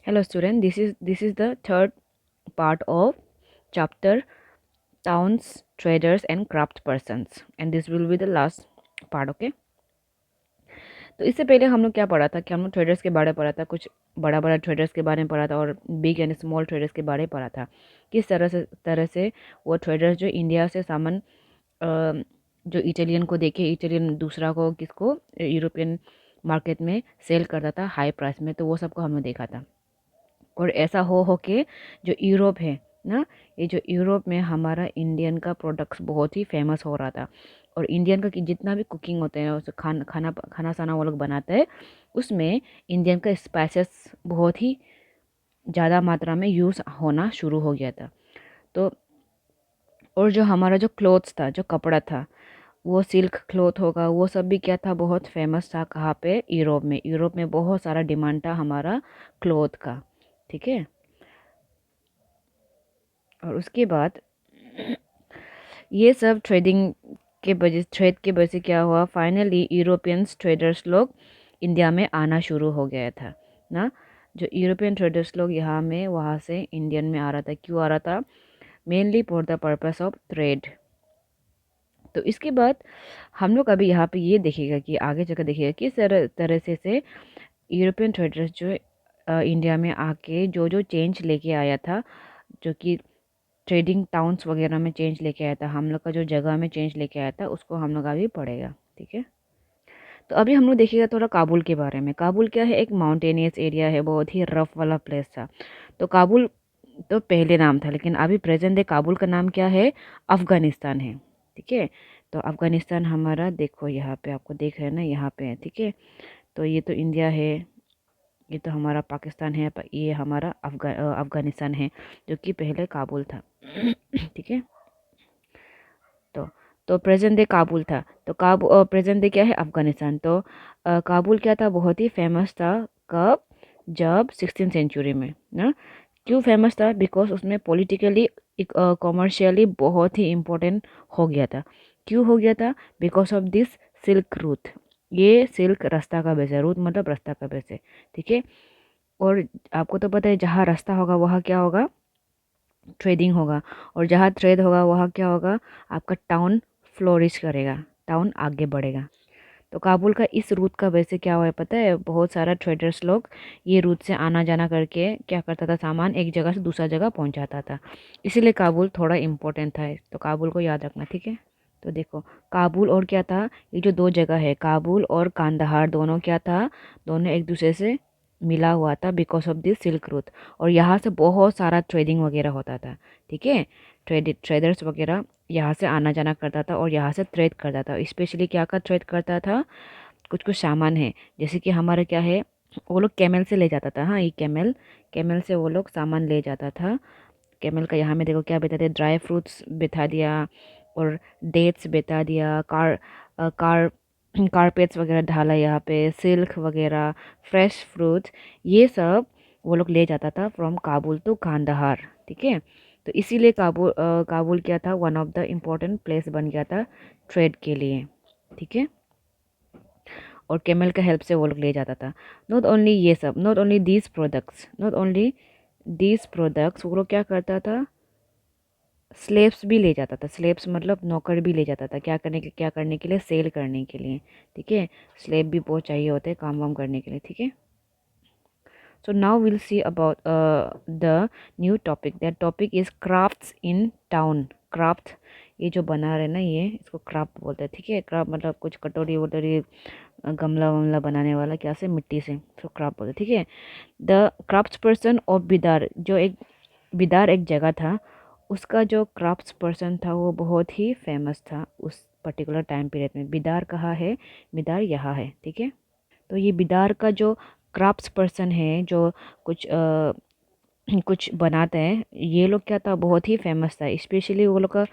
Hello student, this is the third part of chapter towns, traders and craft persons and this will be the last part. Okay, तो इससे पहले हम लोग क्या पढ़ा था कि हम लोग ट्रेडर्स के बारे में पढ़ा था, कुछ बड़ा बड़ा ट्रेडर्स के बारे में पढ़ा था और बिग एंड स्मॉल ट्रेडर्स के बारे में पढ़ा था। किस तरह से वो ट्रेडर्स जो इंडिया से सामान जो इटालियन को देके इटालियन दूसरा को किसको यूरोपियन मार्केट में सेल करता था हाई प्राइस में, तो वो सबको हमने देखा था। और ऐसा हो के जो यूरोप है ना, ये जो यूरोप में हमारा इंडियन का प्रोडक्ट्स बहुत ही फेमस हो रहा था। और इंडियन का जितना भी कुकिंग होते हैं उस खाना साना वो लोग बनाते हैं, उसमें इंडियन का स्पाइसेस बहुत ही ज़्यादा मात्रा में यूज़ होना शुरू हो गया था। तो और जो हमारा जो क्लोथ्स था, जो कपड़ा था, वो सिल्क क्लोथ होगा, वो सब भी क्या था, बहुत फेमस था। कहाँ पे? यूरोप में बहुत सारा डिमांड था हमारा क्लोथ का। ठीक है। और उसके बाद ये सब ट्रेड के वजह से क्या हुआ, फाइनली यूरोपियंस ट्रेडर्स लोग इंडिया में आना शुरू हो गया था ना। जो यूरोपियन ट्रेडर्स लोग यहाँ में वहाँ से इंडियन में आ रहा था। क्यों आ रहा था? Mainly for the purpose of trade. तो इसके बाद हम लोग अभी यहाँ पे ये देखेगा कि आगे चलकर देखेगा किस तरह से यूरोपियन ट्रेडर्स जो इंडिया में आके जो जो चेंज लेके आया था, जो कि ट्रेडिंग टाउन्स वगैरह में चेंज लेके आया था, हम लोग का जो जगह में चेंज लेके आया था, उसको हम लोग अभी पढ़ेगा। ठीक है। तो अभी हम लोग देखिएगा थोड़ा काबुल के बारे में। काबुल क्या है? एक माउंटेनियस एरिया है, बहुत ही रफ वाला प्लेस था। तो काबुल तो पहले नाम था, लेकिन अभी प्रेजेंट डे काबुल का नाम क्या है? अफ़गानिस्तान है। ठीक है। तो अफ़गानिस्तान हमारा, देखो यहाँ पे आपको देख रहे हैं ना, यहाँ पे है। ठीक है। तो ये तो इंडिया है, ये तो हमारा पाकिस्तान है, ये हमारा अफ़गानिस्तान है, जो कि पहले काबुल था। ठीक है। तो तो प्रेजेंट डे काबुल था। तो प्रेजेंट डे क्या है? अफ़गानिस्तान। तो काबुल क्या था? बहुत ही फेमस था। कब? जब 16th सेंचुरी में ना। क्यों फेमस था? बिकॉज उसमें पॉलिटिकली कॉमर्शियली बहुत ही इम्पोर्टेंट हो गया था। क्यों हो गया था? Because of this silk route. ये सिल्क रास्ता का बेस है, रूट मतलब रास्ता का बेस है। ठीक है। और आपको तो पता है, जहाँ रास्ता होगा वहाँ क्या होगा? ट्रेडिंग होगा। और जहाँ ट्रेड होगा वहाँ क्या होगा? आपका टाउन फ्लोरिश करेगा, टाउन आगे बढ़ेगा। तो काबुल का इस रूट का वैसे क्या हुआ है पता है? बहुत सारा ट्रेडर्स लोग ये रूट से आना जाना करके क्या करता था, सामान एक जगह से दूसरा जगह पहुंचाता था। इसीलिए काबुल थोड़ा इम्पोर्टेंट था, तो काबुल को याद रखना। ठीक है। तो देखो, काबुल और क्या था, ये जो दो जगह है काबुल और कांदाहार, दोनों क्या था, दोनों एक दूसरे से मिला हुआ था because of this silk route. और यहाँ से बहुत सारा ट्रेडिंग वगैरह होता था। ठीक है। ट्रेडर्स वगैरह यहाँ से आना जाना करता था और यहाँ से ट्रेड करता था। स्पेशली क्या का ट्रेड करता था? कुछ कुछ सामान है, जैसे कि हमारा क्या है, वो लोग कैमल से ले जाता था। हाँ, ये कैमल कैमल से वो लोग सामान ले जाता था। कैमल का यहाँ में देखो क्या बेचा दिया, ड्राई फ्रूट्स बेचा दिया और डेट्स बेचा दिया, कार कारपेट्स वगैरह डाला यहाँ पे, सिल्क वगैरह, फ्रेश फ्रूट्स, ये सब वो लोग ले जाता था फ्रॉम काबुल टू कांदाहार। ठीक है। तो इसीलिए काबुल क्या था, one of the important place बन गया था ट्रेड के लिए। ठीक है। और कैमल का हेल्प से वो लोग ले जाता था। नॉट ओनली ये सब, नॉट ओनली दीज प्रोडक्ट्स वो लोग क्या करता था, स्लेब्स भी ले जाता था। स्लेब्स मतलब नौकर भी ले जाता था। क्या करने के लिए? सेल करने के लिए। ठीक है। स्लेब भी बहुत चाहिए होते हैं काम वाम करने के लिए। ठीक है। So now we'll see about the new topic. That topic is crafts in town. Craft, ये जो बना रहे ना, ये इसको क्राफ्ट बोलते हैं। ठीक है। क्राफ्ट मतलब कुछ कटोरी वटोरी, गमला वमला बनाने वाला, क्या से? मिट्टी से, तो क्राफ्ट बोलते हैं। ठीक है। The craft person of Bidar, जो एक बिदार एक जगह था, उसका जो क्राफ्ट पर्सन था वो बहुत ही फेमस था उस पर्टिकुलर टाइम पीरियड में। बिदार कहाँ है? बिदार यहाँ है। ठीक है। तो ये बिदार का जो क्राफ्ट्स पर्सन है, जो कुछ कुछ बनाते हैं, ये लोग क्या था, बहुत ही फेमस था। स्पेशली वो लोग का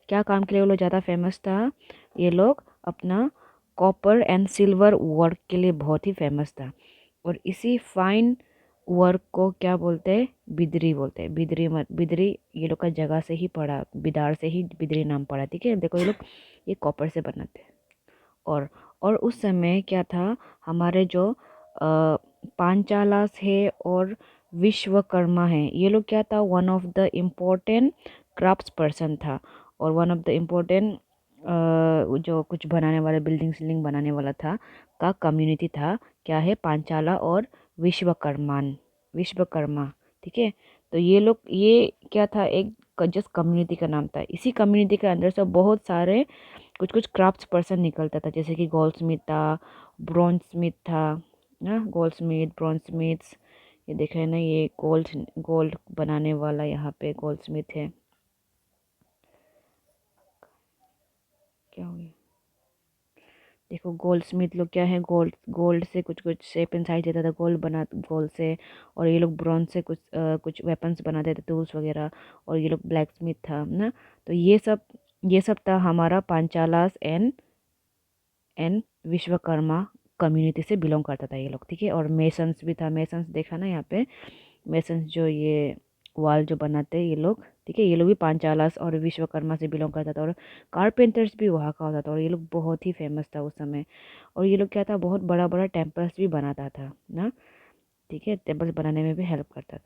क्या काम के लिए वो लोग ज़्यादा फेमस था? ये लोग अपना कॉपर एंड सिल्वर वर्क के लिए बहुत ही फेमस था। और इसी फाइन वर्क को क्या बोलते हैं? बिदरी बोलते हैं। बिदरी ये लोग का जगह से ही पड़ा, बिदार से ही बिदरी नाम पड़ा। ठीक है। देखो, ये लोग ये कॉपर से बनाते हैं। और और उस समय क्या था, हमारे जो पांचालास है और विश्वकर्मा है, ये लोग क्या था, one of the important crafts person था, और वन ऑफ द इम्पोर्टेंट जो कुछ बनाने वाला, बिल्डिंग बनाने वाला था का कम्युनिटी था, क्या है, पांचाला और विश्वकर्मान, विश्वकर्मा। ठीक है, तो ये लोग, ये क्या था, एक जस्ट कम्युनिटी का नाम था। इसी कम्युनिटी के अंदर से बहुत सारे कुछ कुछ क्राफ्ट्स पर्सन निकलता था, जैसे कि गोल्ड स्मिथ था, ब्रॉन्ज स्मिथ था ना, गोल्ड स्मिथ, ब्रॉन्ज स्मिथ्स। ये देख रहे हैं ना, ये गोल्ड गोल्ड बनाने वाला यहाँ पे गोल्ड स्मिथ है। क्या हो गया, देखो गोल्ड स्मिथ लोग क्या है, गोल्ड गोल्ड से कुछ कुछ शेप एंड साइज देता था, गोल्ड बना गोल्ड से। और ये लोग ब्रॉन्ज से कुछ वेपन्स बनाते थे, टूल्स वगैरह। और ये लोग ब्लैक स्मिथ था ना। तो ये सब था हमारा पांचालास एंड विश्वकर्मा कम्युनिटी से बिलोंग करता था ये लोग। ठीक है, और मेसन्स भी था, मेसन्स देखा ना यहाँ पे, मेसन्स जो ये वॉल जो बनाते हैं ये लोग। ठीक है, ये लोग भी पांचालास और विश्वकर्मा से बिलोंग करता था। और कारपेंटर्स भी वहाँ का होता था, और ये लोग बहुत ही फेमस था उस समय। और ये लोग क्या था, बहुत बड़ा बड़ा टेम्पल्स भी बनाता था ना। ठीक है, टेम्पल्स बनाने में भी हेल्प करता था।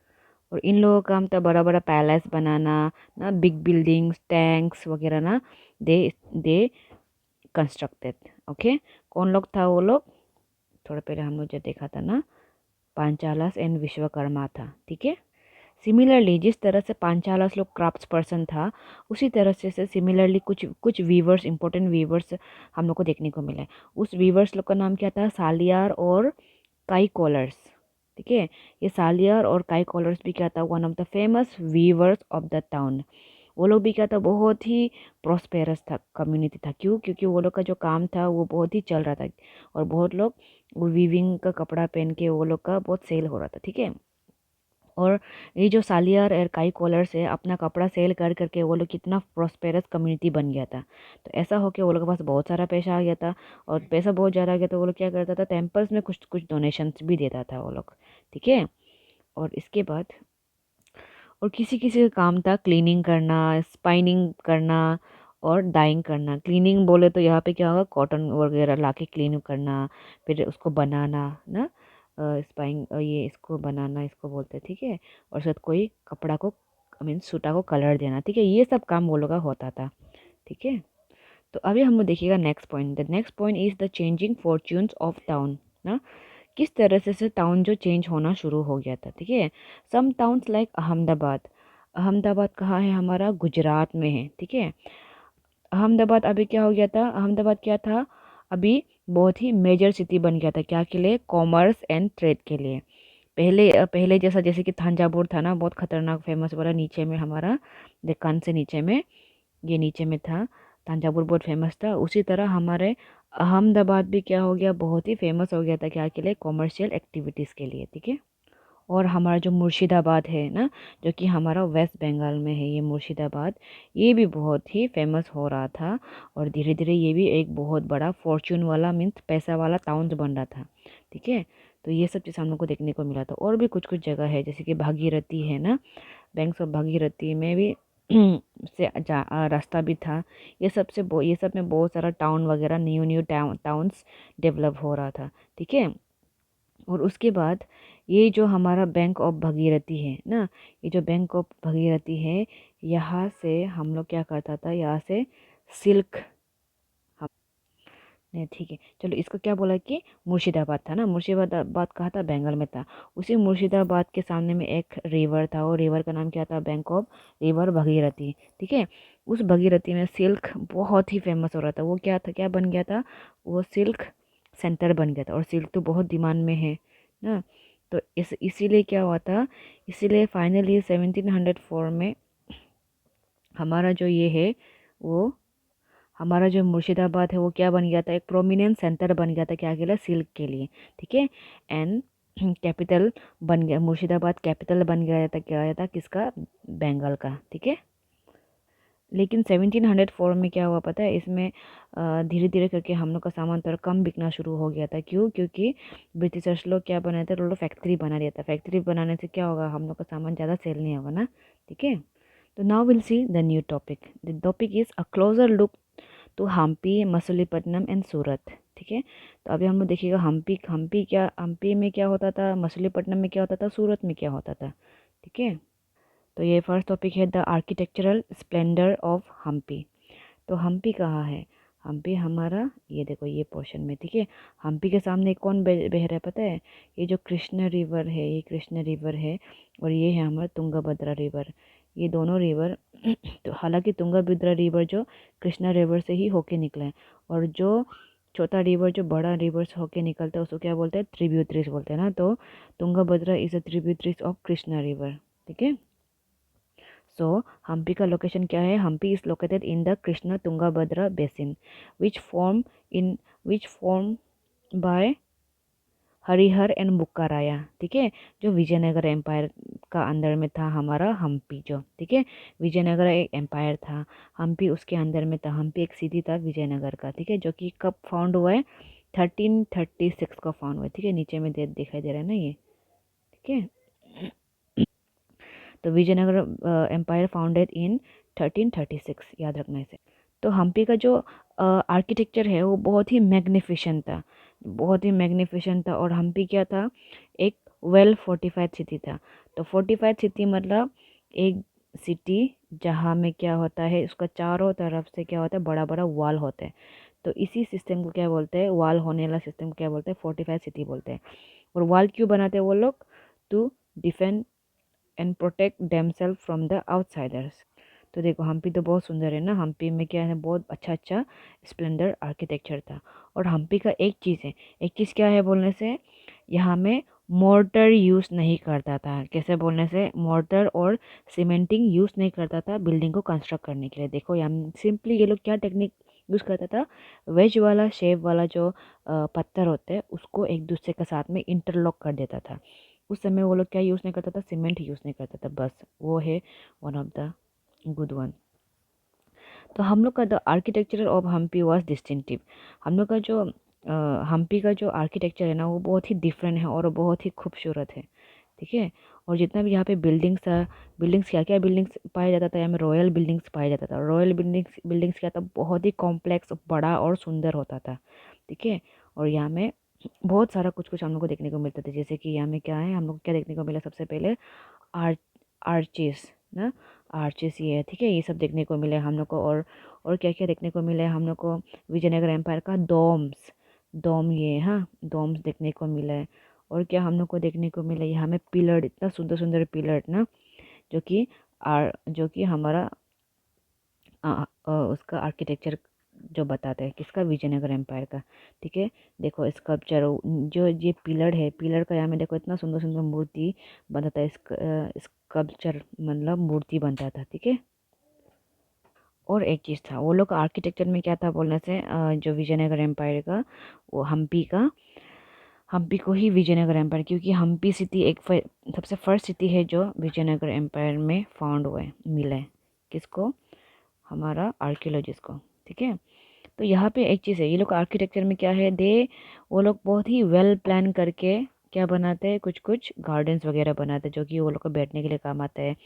और इन लोगों का काम था बड़ा बड़ा पैलेस बनाना ना, बिग बिल्डिंग्स, टैंक्स वगैरह ना। दे दे कंस्ट्रक्टेड। ओके, कौन लोग था वो लोग, थोड़ा पहले हम लोग जो देखा था ना, पांचालास एंड विश्वकर्मा था। ठीक है, सिमिलरली जिस तरह से पांचालास लोग क्राफ्ट्स पर्सन था, उसी तरह से सिमिलरली कुछ कुछ वीवर्स, इंपॉर्टेंट वीवर्स हम लोग को देखने को मिला है। उस वीवर्स लोग का नाम क्या था, सालियार और काई कॉलर्स। ठीक है, ये सालियार और काई कॉलर्स भी क्या था, one of the famous weavers of the town. वो लोग भी क्या था, बहुत ही प्रॉस्पेरस था कम्युनिटी था। क्यों, क्योंकि वो लोग का जो काम था वो बहुत ही चल रहा था, और बहुत लोग वो वीविंग का कपड़ा पहन के वो लोग का बहुत सेल हो रहा था। ठीक है, और ये जो सालियार और काई कॉलर्स है, अपना कपड़ा सेल कर करके वो लोग कितना प्रॉस्पेरस कम्युनिटी बन गया था। तो ऐसा हो के वो लोग के पास बहुत सारा पैसा आ गया था, और पैसा बहुत ज़्यादा आ गया, तो वो लोग क्या करता था, टेम्पल्स में कुछ कुछ डोनेशंस भी देता था वो लोग। ठीक है, और इसके बाद और किसी किसी का काम था क्लीनिंग करना, स्पाइनिंग करना और डाइंग करना। क्लीनिंग बोले तो यहाँ पे क्या होगा, कॉटन वगैरह लाके क्लीन करना, फिर उसको बनाना ना, स्पाइंग, ये इसको बनाना इसको बोलते हैं। ठीक है, और साथ कोई कपड़ा को, आई मीन सूटा को कलर देना। ठीक है, ये सब काम वो लोग का होता था। ठीक है, तो अभी हम लोग देखिएगा next point. The next point is the changing fortunes of town ना, किस तरह से टाउन जो चेंज होना शुरू हो गया था। ठीक है, सम टाउन्स लाइक अहमदाबाद, अहमदाबाद कहाँ है, हमारा गुजरात में है। ठीक है, अहमदाबाद अभी क्या हो गया था, अहमदाबाद क्या था अभी, बहुत ही मेजर सिटी बन गया था, क्या के लिए, कॉमर्स एंड ट्रेड के लिए। पहले जैसा, जैसे कि थांजावुर था ना, बहुत खतरनाक फेमस वाला, नीचे में हमारा डेक्कन से नीचे में, ये नीचे में था, तंजावुर बहुत फेमस था। उसी तरह हमारे अहमदाबाद भी क्या हो गया, बहुत ही फेमस हो गया था, क्या के लिए, कॉमर्शियल एक्टिविटीज़ के लिए। ठीक है, और हमारा जो मुर्शिदाबाद है ना, जो कि हमारा वेस्ट बंगाल में है, ये मुर्शिदाबाद, ये भी बहुत ही फेमस हो रहा था। और धीरे धीरे ये भी एक बहुत बड़ा फॉर्चून वाला, मीन्स पैसा वाला टाउन बन रहा था। ठीक है, तो ये सब चीज़ हम लोग को देखने को मिला था। और भी कुछ कुछ जगह है, जैसे कि भागीरथी है ना, बैंक्स ऑफ भागीरथी में भी रास्ता भी था। ये सब में बहुत सारा टाउन वगैरह, न्यू न्यू टाउन्स डेवलप हो रहा था। ठीक है, और उसके बाद ये जो हमारा बैंक ऑफ भागीरथी है ना, ये जो बैंक ऑफ भागीरथी है, यहाँ से हम लोग क्या करता था, यहाँ से सिल्क, नहीं ठीक है, चलो इसको क्या बोला कि मुर्शिदाबाद था ना, मुर्शिदाबाद कहाँ था, बंगाल में था। उसी मुर्शिदाबाद के सामने में एक रिवर था, वो रिवर का नाम क्या था, बैंक ऑफ रिवर भगीरथी। ठीक है, उस भगीरथी में सिल्क बहुत ही फेमस हो रहा था। वो क्या था, क्या बन गया था, वो सिल्क सेंटर बन गया था, और सिल्क तो बहुत डिमांड में है ना। तो इसीलिए क्या हुआ था, इसीलिए फाइनली 1704 में हमारा जो ये है, वो हमारा जो मुर्शिदाबाद है वो क्या बन गया था, एक प्रोमिनेंट सेंटर बन गया था, क्या के लिए, सिल्क के लिए। ठीक है, एंड कैपिटल बन गया, मुर्शिदाबाद कैपिटल बन गया था, क्या था, किसका, बंगाल का। ठीक है, लेकिन 1704 में क्या हुआ पता है, इसमें धीरे धीरे करके हम लोग का सामान थोड़ा कम बिकना शुरू हो गया था। क्यों, क्योंकि ब्रिटिशर्स लोग क्या बनाए थे, वो लोग फैक्ट्री बना दिया था। फैक्ट्री बनाने से क्या होगा, हम लोग का सामान ज़्यादा सेल नहीं होगा ना। ठीक है, तो now will see the new topic. The topic is a closure look तो हम्पी, मसूलीपट्टनम एंड सूरत। ठीक है। तो अभी हम लोग देखिएगा हम्पी में क्या होता था, मछलीपट्टनम में क्या होता था, सूरत में क्या होता था। ठीक है। तो ये फर्स्ट टॉपिक है the architectural splendour of Hampi. तो हम्पी कहाँ है? हम्पी हमारा ये देखो ये पोर्शन में। ठीक है। हम्पी के सामने कौन बह रहा है पता है? ये जो कृष्ण रिवर है, ये कृष्ण रिवर है, और ये है हमारा तुंगभद्रा रिवर। ये दोनों रिवर तो हालांकि तुंगभद्रा रिवर जो कृष्णा रिवर से ही होके निकला है, और जो छोटा रिवर जो बड़ा रिवर से होके निकलता है उसको क्या बोलते हैं? ट्रिब्यूटरीज बोलते हैं ना। तो Tungabhadra is a tributaries of Krishna river. ठीक है। सो हम्पी का लोकेशन क्या है? Hampi is located in the Krishna Tungabhadra basin which form in which form by Harihara and Bukkaraya. ठीक है। जो विजयनगर एम्पायर का अंदर में था हमारा हम्पी जो। ठीक है। विजयनगर एक एम्पायर था, हम्पी उसके अंदर में था। हम्पी एक सिटी था विजयनगर का। ठीक है। जो कि कब फाउंड हुआ है? 1336 को फाउंड हुआ है। ठीक है। नीचे में डेट दिखाई दे रहा है ना ये। ठीक है। तो विजयनगर एम्पायर फाउंडेड इन 1336, याद रखना इसे। तो हम्पी का जो आर्किटेक्चर है वो बहुत ही मैग्निफिसेंट था, बहुत ही मैग्निफिसेंट था। और हम्पी क्या था? एक वेल फोर्टिफाइड सिटी था। तो फोर्टिफाइड सिटी मतलब एक सिटी जहाँ में क्या होता है, उसका चारों तरफ से क्या होता है, बड़ा बड़ा वॉल होता है। तो इसी सिस्टम को क्या बोलते हैं? वॉल होने वाला सिस्टम को क्या बोलते हैं? फोर्टिफाइड सिटी बोलते हैं। और वॉल क्यों बनाते हैं वो लोग? To defend and protect themselves from the outsiders. तो देखो हम्पी तो बहुत सुंदर है ना। हम्पी में क्या है? बहुत अच्छा अच्छा स्प्लेंडर आर्किटेक्चर था। और हम्पी का एक चीज़ है, एक चीज़ क्या है बोलने से? यहाँ में मोर्टर यूज़ नहीं करता था। कैसे बोलने से? मोर्टर और सीमेंटिंग यूज़ नहीं करता था बिल्डिंग को कंस्ट्रक्ट करने के लिए। देखो यहाँ सिंपली ये लोग क्या टेक्निक यूज़ करता था? वेज वाला शेप वाला जो पत्थर होते हैं उसको एक दूसरे के साथ में इंटरलॉक कर देता था। उस समय वो लोग क्या यूज़ नहीं करता था? सीमेंट यूज़ नहीं करता था। बस वो है one of the good one. तो हम लोग का the architecture of Hampi was distinctive. हम लोग का जो हम्पी का जो आर्किटेक्चर है ना वो बहुत ही डिफरेंट है और बहुत ही खूबसूरत है। ठीक है। और जितना भी यहाँ पे बिल्डिंग्स था, बिल्डिंग्स क्या क्या बिल्डिंग्स पाया जाता था यहाँ में? रॉयल बिल्डिंग्स पाया जाता था। रॉयल बिल्डिंग्स बिल्डिंग्स क्या था? बहुत ही कॉम्प्लेक्स, बड़ा और सुंदर होता था। ठीक है। और यहाँ में बहुत सारा कुछ कुछ हम लोग को देखने को मिलता था। जैसे कि यहाँ में क्या है, हम लोग को क्या देखने को मिला? सबसे पहले आर्च आर्चेस ना। आर्चेस ये है। ठीक है। ये सब देखने को मिले हम लोग को। और क्या क्या देखने को मिले हम लोग को? विजयनगर एम्पायर का डोम्स, डोम ये, हाँ डोम्स देखने को मिला है। और क्या हम लोग को देखने को मिला? यहाँ में पिलर, इतना सुंदर सुंदर पिलर ना, जो कि हमारा उसका आर्किटेक्चर जो बताते हैं किसका? विजयनगर एम्पायर का। ठीक है। देखो स्कल्पचर जो ये पिलर है, पिलर का यहाँ में देखो इतना सुंदर सुंदर मूर्ति बनता था। स्कल्पचर मतलब मूर्ति बनता था। ठीक है। और एक चीज़ था वो लोग आर्किटेक्चर में क्या था बोलने से? जो विजयनगर एम्पायर का, वो हम्पी को ही विजयनगर एम्पायर, क्योंकि हम्पी सिटी एक सबसे फर्स्ट सिटी है जो विजयनगर एम्पायर में फाउंड हुआ है, मिला है। किसको? हमारा आर्कियोलॉजिस्ट को। ठीक है। तो यहाँ पे एक चीज़ है, ये लोग आर्किटेक्चर में क्या है? वो लोग बहुत ही वेल प्लान करके क्या बनाते हैं? कुछ कुछ गार्डन्स वगैरह बनाते हैं जो कि वो लोग को बैठने के लिए काम आता है।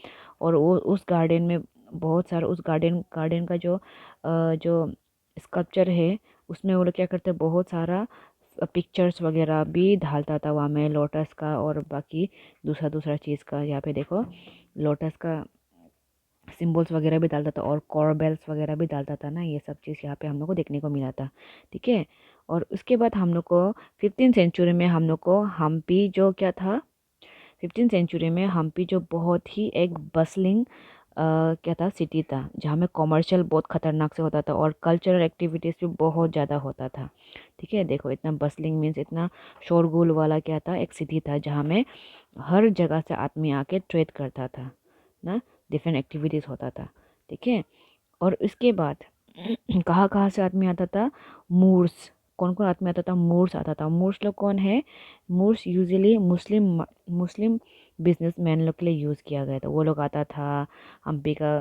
और वो उस गार्डन में बहुत सारा, उस गार्डन गार्डन का जो स्कल्पचर है उसमें वो लोग क्या करते हैं? बहुत सारा पिक्चर्स वगैरह भी डालता था वहाँ में, लोटस का और बाकी दूसरा दूसरा चीज़ का। यहाँ पे देखो लोटस का सिम्बल्स वगैरह भी डालता था और कॉर्बेल्स वगैरह भी डालता था ना। ये सब चीज़ यहाँ पे हम लोग को देखने को मिला था। ठीक है। और उसके बाद हम लोग को 15th सेंचुरी में हम लोग को हम्पी जो क्या था? 15th सेंचुरी में हम्पी जो बहुत ही एक बसलिंग क्या था? सिटी था, जहाँ में कॉमर्शियल बहुत खतरनाक से होता था और कल्चरल एक्टिविटीज़ भी बहुत ज़्यादा होता था। ठीक है। देखो इतना बसलिंग मीन्स इतना शोरगुल वाला क्या था? एक सिटी था जहाँ में हर जगह से आदमी आके ट्रेड करता था ना, डिफरेंट एक्टिविटीज़ होता था। ठीक है। और उसके बाद कहाँ कहाँ से आदमी आता था? मूर्स। कौन कौन आदमी आता था? मूर्स आता था। मूर्स लोग कौन है? मूर्स यूजुअली मुस्लिम मुस्लिम बिजनेसमैन लोग के लिए यूज़ किया गया था। वो लोग आता था हम्पी का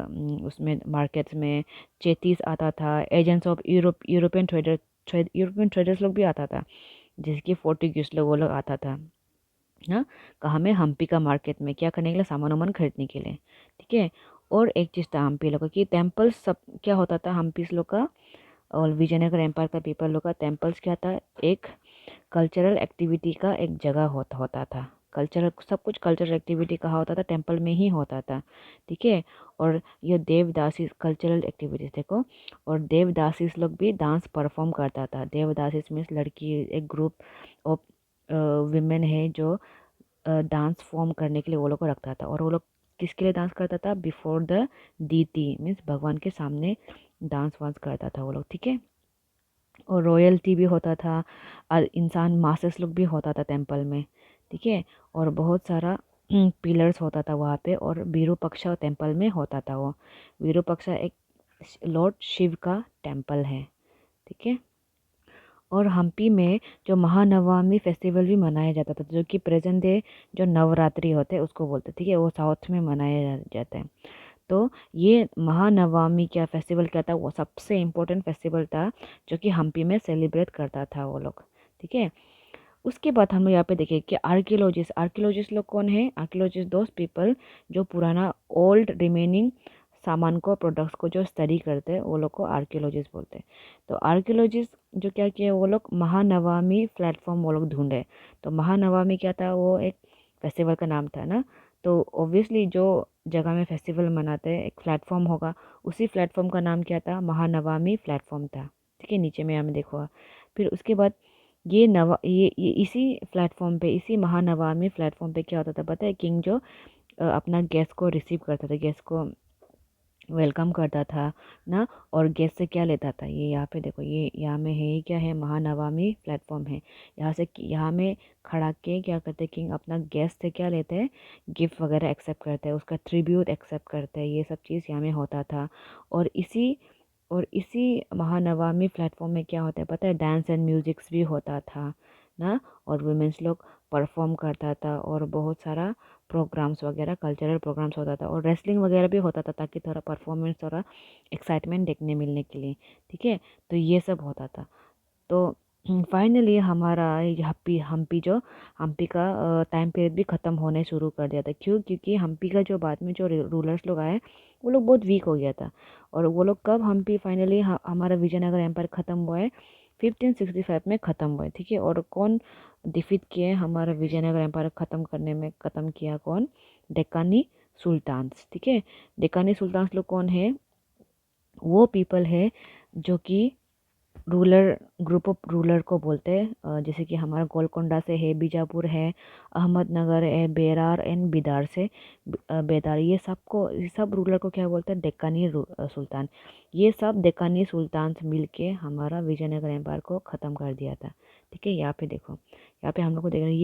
उसमें मार्केट्स में। चेतीस आता था। एजेंट्स ऑफ यूरोपियन ट्रेडर्स लोग भी आता था, जैसे कि पोर्टुगीज लोग, वो लोग आता था ना। कहाँ में? हम्पी का मार्केट में क्या करने के लिए? सामान वामान खरीदने के लिए। ठीक है। और एक चीज़ था हम्पी लोग का कि टेम्पल सब क्या होता था हम्पी लोग का? और विजयनगर एम्पायर का पीपल लोग का टेम्पल्स क्या था, एक कल्चरल एक्टिविटी का एक जगह होता था। कल्चरल सब कुछ कल्चरल एक्टिविटी कहाँ होता था, टेम्पल में ही होता था। ठीक है। और ये देवदासी कल्चरल एक्टिविटीज देखो, और देवदासीस लोग भी डांस परफॉर्म करता था। देवदासीस मीन्स लड़की, एक ग्रुप ऑफ विमेन है जो डांस फॉर्म करने के लिए वो लोग को रखता था। और वो लोग किसके लिए डांस करता था, बिफोर द दीति मीन्स भगवान के सामने डांस वांस करता था वो लोग। ठीक है। और रॉयल्टी भी होता था, और इंसान मासेस लोग भी होता था टेम्पल में। ठीक है। और बहुत सारा पिलर्स होता था वहाँ पे, और विरूपाक्षा टेम्पल में होता था वो। विरूपाक्षा एक लॉर्ड शिव का टेम्पल है। ठीक है। और हम्पी में जो महानवमी फेस्टिवल भी मनाया जाता था, जो कि प्रेजेंट डे जो नवरात्रि होते हैं उसको बोलते हैं। ठीक है। वो साउथ में मनाया जाता है। तो ये महानवमी क्या फेस्टिवल क्या था, वो सबसे इम्पोर्टेंट फेस्टिवल था जो कि हम्पी में सेलिब्रेट करता था वो लोग। ठीक है। उसके बाद हम लोग यहाँ पे देखें कि आर्कियोलॉजिस्ट आर्कियोलॉजिस्ट लोग कौन है। आर्कियोलॉजिस्ट दोज पीपल जो पुराना ओल्ड रिमेनिंग सामान को, प्रोडक्ट्स को जो स्टडी करते हैं वो लोग को आर्कियोलॉजिस्ट बोलते हैं। तो आर्कियोलॉजिस्ट जो क्या किए, वो लोग महानवमी प्लेटफॉर्म वो लोग ढूंढे। तो महानवमी क्या था, वो एक फेस्टिवल का नाम था ना। तो ऑब्वियसली जो जगह में फेस्टिवल मनाते हैं एक प्लेटफॉर्म होगा, उसी प्लेटफॉर्म का नाम क्या था, महानवमी प्लेटफॉर्म था। ठीक है। नीचे में हमें देखो। फिर उसके बाद ये इसी प्लेटफॉर्म पे, इसी महानवमी प्लेटफॉर्म पे क्या होता था पता है, किंग जो अपना गेस्ट को रिसीव करता था, गेस्ट को वेलकम करता था ना। और गेस्ट से क्या लेता था, ये यहाँ पे देखो, ये यहाँ में है, ये क्या है, महानवमी प्लेटफॉर्म है। यहाँ से यहाँ में खड़ा के क्या करते, किंग अपना गेस्ट से क्या लेते हैं, गिफ्ट वगैरह एक्सेप्ट करते हैं, उसका ट्रिब्यूट एक्सेप्ट करते हैं। ये सब चीज़ यहाँ में होता था। और इसी महानवमी प्लेटफॉर्म में क्या होता है पता है, डांस एंड म्यूजिक्स भी होता था ना। और वुमेन्स लोग परफॉर्म करता था, और बहुत सारा प्रोग्राम्स वगैरह, कल्चरल प्रोग्राम्स होता था, और रेसलिंग वगैरह भी होता था, ताकि थोड़ा परफॉर्मेंस, थोड़ा एक्साइटमेंट देखने मिलने के लिए। ठीक है। तो ये सब होता था। तो फाइनली हमारा ये हम्पी का टाइम पीरियड भी ख़त्म होने शुरू कर दिया था। क्यों? क्योंकि हम्पी का जो बाद में जो रूलर्स लोग आए, वो लोग बहुत वीक हो गया था। और वो लोग कब हम्पी फाइनली हमारा विजयनगर एम्पायर ख़त्म हुआ है, 1565 में ख़त्म हुआ है। ठीक है। और कौन डिफीट किए हमारा विजयनगर एम्पायर ख़त्म करने में, ख़त्म किया कौन, डेक्कानी सुल्तान्स। ठीक है। डेक्कानी सुल्तान्स लोग कौन है, वो पीपल है जो कि रूलर, ग्रुप ऑफ रूलर को बोलते हैं। जैसे कि हमारा गोलकोंडा से है, बीजापुर है, अहमदनगर है, बेरार एंड बिदार से बेदार, ये सब रूलर को क्या बोलते हैं, डेक्कानी सुल्तान। ये सब डेक्कानी सुल्तान मिल के हमारा विजयनगर एम्पायर को ख़त्म कर दिया था। ठीक है। यहाँ पे देखो, यहाँ पे हम लोग को देख रहे हैं,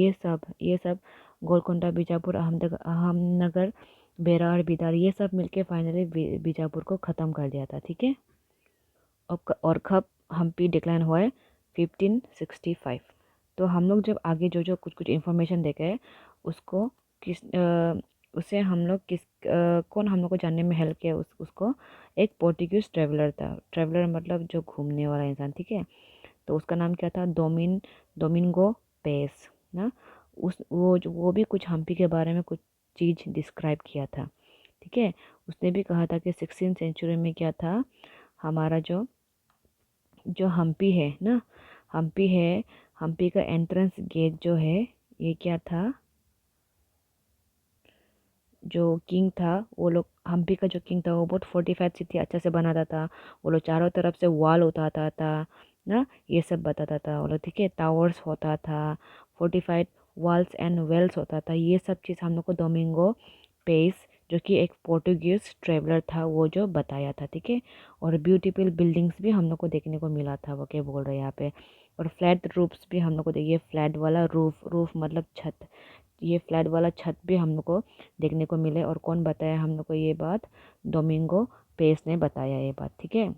ये सब गोलकोंडा, बीजापुर, अहमदनगर, बेरार, बिदार, ये सब मिलके फाइनली बीजापुर को ख़त्म कर दिया था। ठीक है। और कब हम्पी डिक्लाइन हुआ है, 1565। तो हम लोग जब आगे जो जो कुछ कुछ इन्फॉर्मेशन देखे हैं, उसको उसे हम लोग कौन हम लोग को जानने में हेल्प किया, उसको एक पोर्टुगीज ट्रेवलर था। ट्रेवलर मतलब जो घूमने वाला इंसान। ठीक है। तो उसका नाम क्या था, डोमिंगो पेस ना। वो भी कुछ हम्पी के बारे में कुछ चीज़ डिस्क्राइब किया था। ठीक है। उसने भी कहा था कि 16th सेंचुरी में क्या था, हमारा जो जो हम्पी है ना, हम्पी है, हम्पी का एंट्रेंस गेट जो है, ये क्या था, जो किंग था, वो लोग हम्पी का जो किंग था वो बहुत फोर्टिफाइड सिटी अच्छा से बनाता था। वो लोग चारों तरफ से वॉल उठाता था ना, ये सब बताता था वो लोग। ठीक है। टावर्स होता था, फोर्टिफाइड वॉल्स एंड वेल्स होता था, ये सब चीज़ हम लोग को डोमिंगो पेस जो कि एक पोर्टुगीज ट्रेवलर था वो जो बताया था। ठीक है। और ब्यूटीफुल बिल्डिंग्स भी हम लोग को देखने को मिला था, वो क्या बोल रहे हैं यहाँ पे। और फ्लैट रूफ्स भी हम लोग को देखिए, फ्लैट वाला रूफ मतलब छत, ये फ्लैट वाला छत भी हम लोग को देखने को मिले। और कौन बताया हम लोग को ये बात, डोमिंगो पेस ने बताया ये बात। ठीक है।